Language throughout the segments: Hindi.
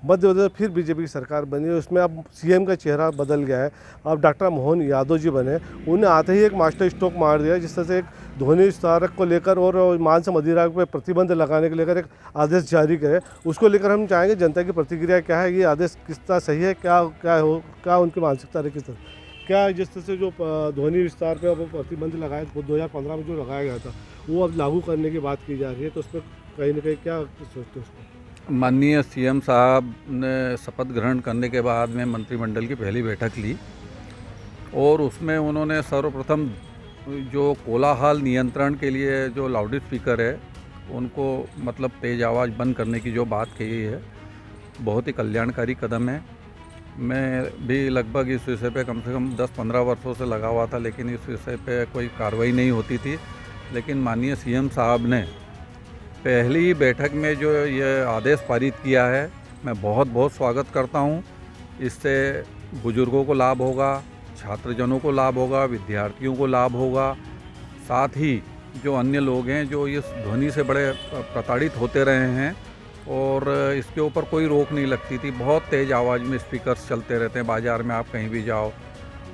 मध्य प्रदेश फिर बीजेपी की सरकार बनी है, उसमें अब सीएम का चेहरा बदल गया है। अब डॉक्टर मोहन यादव जी बने, उन्हें आते ही एक मास्टर स्ट्रोक मार दिया, जिस तरह से एक ध्वनि विस्तारक को लेकर और मांस मदिरा पर प्रतिबंध लगाने को लेकर एक आदेश जारी करे। उसको लेकर हम चाहेंगे जनता की प्रतिक्रिया क्या है, ये आदेश किस तरह सही है, क्या उनकी मानसिकता रही, किस तरह क्या जिस तरह से जो ध्वनि विस्तार पर प्रतिबंध लगाया 2015 में जो लगाया गया था, वो अब लागू करने की बात की जा रही है, तो उस पर कहीं ना कहीं क्या सोचते हैं उसको? माननीय सीएम साहब ने शपथ ग्रहण करने के बाद में मंत्रिमंडल की पहली बैठक ली और उसमें उन्होंने सर्वप्रथम जो कोलाहल नियंत्रण के लिए जो लाउड स्पीकर है उनको मतलब तेज़ आवाज़ बंद करने की जो बात कही है, बहुत ही कल्याणकारी कदम है। मैं भी लगभग इस विषय पे कम से कम 10-15 वर्षों से लगा हुआ था, लेकिन इस विषय पे कोई कार्रवाई नहीं होती थी। लेकिन माननीय सीएम साहब ने पहली बैठक में जो ये आदेश पारित किया है, मैं बहुत बहुत स्वागत करता हूँ। इससे बुजुर्गों को लाभ होगा, छात्रजनों को लाभ होगा, विद्यार्थियों को लाभ होगा, साथ ही जो अन्य लोग हैं जो इस ध्वनि से बड़े प्रताड़ित होते रहे हैं और इसके ऊपर कोई रोक नहीं लगती थी। बहुत तेज़ आवाज़ में स्पीकर्स चलते रहते हैं, बाज़ार में आप कहीं भी जाओ,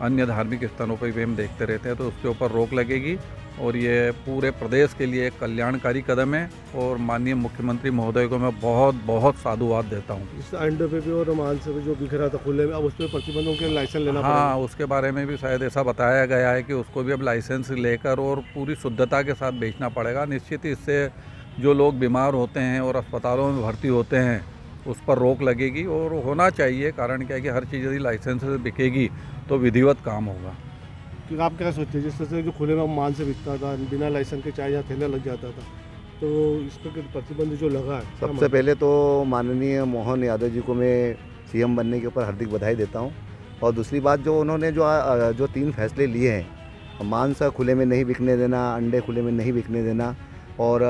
अन्य धार्मिक स्थानों पर भी हम देखते रहते हैं, तो उसके ऊपर रोक लगेगी और ये पूरे प्रदेश के लिए एक कल्याणकारी कदम है। और माननीय मुख्यमंत्री महोदय को मैं बहुत बहुत साधुवाद देता हूँ। इस अंडे पे भी और मांस पे जो बिक रहा था खुले में, अब उस पर प्रतिबंधों के लाइसेंस लेना पड़ेगा। हाँ, उसके बारे में भी शायद ऐसा बताया गया है कि उसको भी अब लाइसेंस लेकर और पूरी शुद्धता के साथ बेचना पड़ेगा। निश्चित इससे जो लोग बीमार होते हैं और अस्पतालों में भर्ती होते हैं उस पर रोक लगेगी और होना चाहिए। कारण क्या है कि हर चीज़ यदि लाइसेंस से बिकेगी तो विधिवत काम होगा। कि आप क्या सोचते हैं, जिस तरह से जो खुले में मांस से बिकता था, बिना लाइसेंस के चाय या ठेला लग जाता था, तो इस पर प्रतिबंध जो लगा है? सबसे पहले तो माननीय मोहन यादव जी को मैं सीएम बनने के ऊपर हार्दिक बधाई देता हूं। और दूसरी बात, जो उन्होंने जो 3 फैसले लिए हैं, मांस खुले में नहीं बिकने देना, अंडे खुले में नहीं बिकने देना और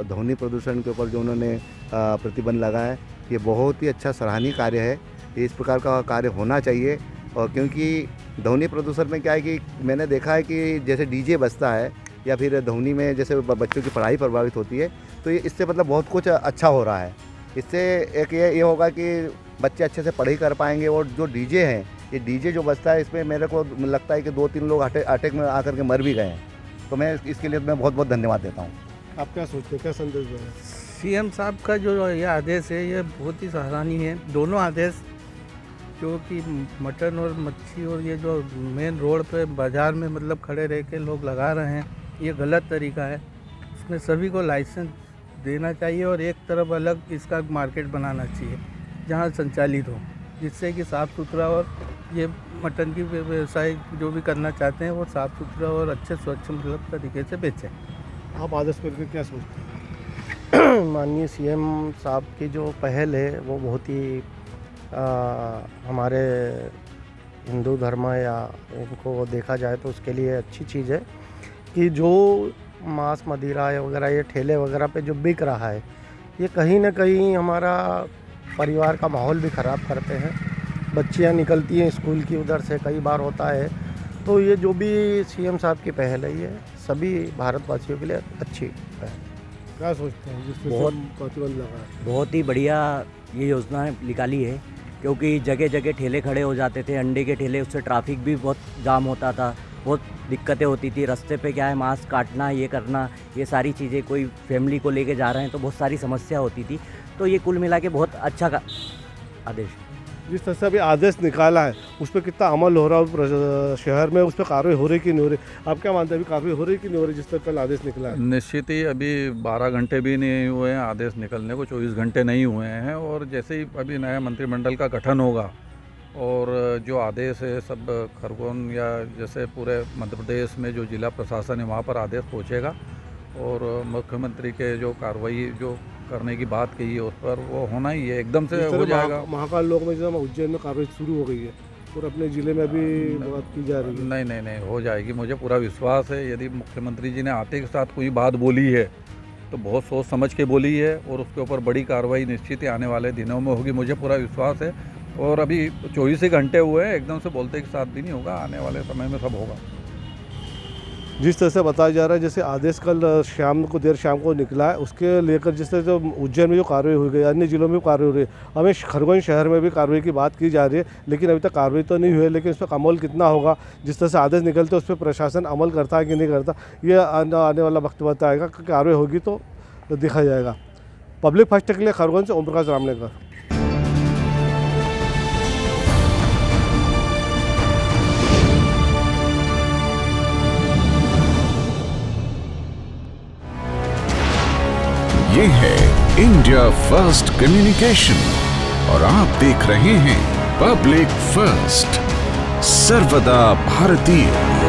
ध्वनि प्रदूषण के ऊपर जो उन्होंने प्रतिबंध लगाया है, ये बहुत ही अच्छा सराहनीय कार्य है। इस प्रकार का कार्य होना चाहिए। और क्योंकि ध्वनि प्रदूषण में क्या है कि मैंने देखा है कि जैसे डीजे बजता है या फिर ध्वनि में जैसे बच्चों की पढ़ाई प्रभावित होती है, तो ये इससे मतलब बहुत कुछ अच्छा हो रहा है। इससे एक ये होगा कि बच्चे अच्छे से पढ़ाई कर पाएंगे। और जो डीजे हैं, ये डीजे जो बजता है, इसमें मेरे को लगता है कि 2-3 लोग अटैक में आकर के मर भी गए हैं। तो मैं इसके लिए मैं बहुत बहुत धन्यवाद देता हूँ। आप क्या सोचते हैं, क्या संदेश दें? सीएम साहब का जो ये आदेश है, ये बहुत ही सराहनीय है। दोनों आदेश जो कि मटन और मच्छी और ये जो मेन रोड पे बाज़ार में मतलब खड़े रह के लोग लगा रहे हैं, ये गलत तरीका है। इसमें सभी को लाइसेंस देना चाहिए और एक तरफ अलग इसका मार्केट बनाना चाहिए जहाँ संचालित हो, जिससे कि साफ़ सुथरा और ये मटन की व्यवसाय जो भी करना चाहते हैं वो साफ़ सुथरा और अच्छे स्वच्छ मतलब तरीके से बेचें। आप आदेश पर क्या सोचते हैं? माननीय सीएम साहब की जो पहल है वो बहुत ही हमारे हिंदू धर्म या इनको देखा जाए तो उसके लिए अच्छी चीज़ है कि जो मांस मदिरा वगैरह ये ठेले वगैरह पे जो बिक रहा है, ये कहीं ना कहीं हमारा परिवार का माहौल भी ख़राब करते हैं। बच्चियां निकलती हैं स्कूल की, उधर से कई बार होता है। तो ये जो भी सीएम साहब की पहल है, ये सभी भारतवासियों के लिए अच्छी पहल। क्या सोचते हैं जिससे प्रतिबंध लगा है? बहुत ही बढ़िया ये योजना निकाली है, क्योंकि जगह जगह ठेले खड़े हो जाते थे, अंडे के ठेले, उससे ट्रैफिक भी बहुत जाम होता था, बहुत दिक्कतें होती थी। रास्ते पे क्या है, मास्क काटना, ये करना, ये सारी चीज़ें, कोई फैमिली को लेके जा रहे हैं तो बहुत सारी समस्या होती थी। तो ये कुल मिला के बहुत अच्छा आदेश है। जिस तरह से अभी आदेश निकाला है उस पर कितना अमल हो रहा है शहर में, उस पर कार्रवाई हो रही कि नहीं हो रही? आप क्या मानते हैं, अभी कार्रवाई हो रही कि नहीं हो रही जिस पर कल आदेश निकला है? निश्चित ही अभी 12 घंटे भी नहीं हुए हैं आदेश निकलने को, 24 घंटे नहीं हुए हैं। और जैसे ही अभी नया मंत्रिमंडल का गठन होगा और जो आदेश है सब खरगोन या जैसे पूरे मध्य प्रदेश में जो जिला प्रशासन है वहाँ पर आदेश पहुँचेगा और मुख्यमंत्री के जो कार्रवाई जो करने की बात कही है उस पर वो होना ही है, एकदम से हो जाएगा। महाकाल लोक में जैसे उज्जैन में कार्रवाई शुरू हो गई है और अपने ज़िले में भी बात की जा रही है। नहीं हो जाएगी, मुझे पूरा विश्वास है। यदि मुख्यमंत्री जी ने आते के साथ कोई बात बोली है तो बहुत सोच समझ के बोली है और उसके ऊपर बड़ी कार्रवाई निश्चित ही आने वाले दिनों में होगी, मुझे पूरा विश्वास है। और अभी 24 ही घंटे हुए हैं, एकदम से बोलते के साथ भी नहीं होगा, आने वाले समय में सब होगा। जिस तरह से बताया जा रहा है, जैसे आदेश कल देर शाम को निकला है, उसके लेकर जिस तरह से उज्जैन में जो कार्रवाई हुई गई, अन्य जिलों में भी कार्रवाई हो रही है, हमें खरगोन शहर में भी कार्रवाई की बात की जा रही है, लेकिन अभी तक कार्रवाई तो नहीं हुई है। लेकिन इस पर अमल कितना होगा, जिस तरह से आदेश निकलते उस पर प्रशासन अमल करता है कि नहीं करता, ये आने वाला वक्त बताएगा। कार्रवाई होगी तो देखा जाएगा। पब्लिक फर्स्ट के लिए खरगोन से ओम प्रकाश रामलेकर। ये है इंडिया फर्स्ट कम्युनिकेशन और आप देख रहे हैं पब्लिक फर्स्ट, सर्वदा भारतीय।